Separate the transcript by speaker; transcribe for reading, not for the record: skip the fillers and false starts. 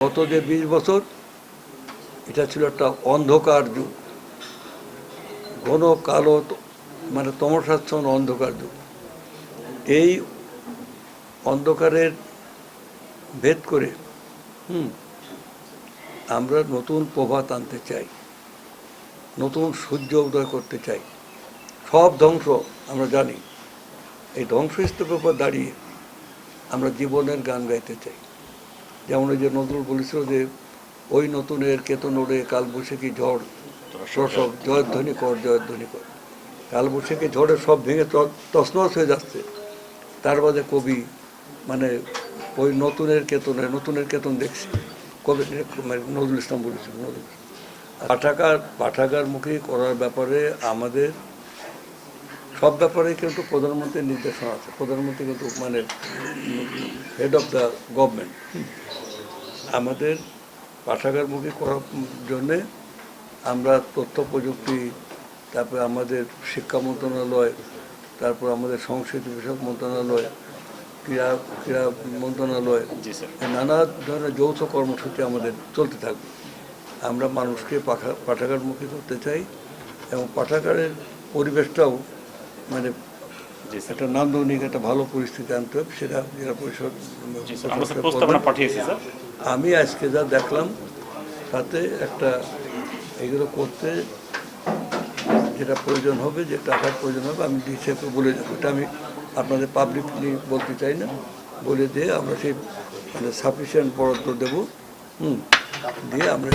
Speaker 1: গত যে 20 বছর এটা ছিল একটা অন্ধকার যুগ, ঘন কালো মানে তমসাচ্ছন্ন অন্ধকার যুগ। এই অন্ধকারের ভেদ করে আমরা নতুন প্রভাত আনতে চাই, নতুন সূর্য উদয় করতে চাই। সব ধ্বংস আমরা জানি, এই ধ্বংসস্তূপের উপর দাঁড়িয়ে আমরা জীবনের গান গাইতে চাই। যেমন ওই যে নজরুল বলেছিল যে ওই নতুনের কেতন ওড়ে কালবৈশাখী ঝড় সব জয়ধ্বনি কর জয়ধ্বনি কর। কালবৈশাখী ঝড়ে সব ভেঙে তছনছ হয়ে যাচ্ছে, তার বাদে কবি মানে ওই নতুনের কেতন দেখছি কবি মানে নজরুল ইসলাম বলেছিল। পাঠাগারমুখী করার ব্যাপারে আমাদের সব ব্যাপারে কিন্তু প্রধানমন্ত্রীর নির্দেশনা আছে। প্রধানমন্ত্রী কিন্তু মানে হেড অফ দ্য গভর্নমেন্ট। আমাদের পাঠাগারমুখী করার জন্যে আমরা তথ্য প্রযুক্তি, তারপরে আমাদের শিক্ষা মন্ত্রণালয়, তারপর আমাদের সংস্কৃতি বিষয়ক মন্ত্রণালয়, ক্রীড়া মন্ত্রণালয়, নানা ধরনের যৌথ কর্মসূচি আমাদের চলতে থাকবে। আমরা মানুষকে পাঠাগারমুখী করতে চাই এবং পাঠাগারের পরিবেশটাও মানে একটা নান্দনিক একটা ভালো পরিস্থিতি আনতে হবে। সেটা জেলা পরিষদ আমি আজকে যা দেখলাম তাতে একটা এগুলো করতে যেটা প্রয়োজন হবে, যে টাকার প্রয়োজন হবে, আমি ডিসিকে বলে দেবো। এটা আমি আপনাদের পাবলিকলি বলতে চাই না, বলে দিয়ে আমরা সেই মানে সাফিসিয়েন্ট বরাদ্দ দেবো, দিয়ে আমরা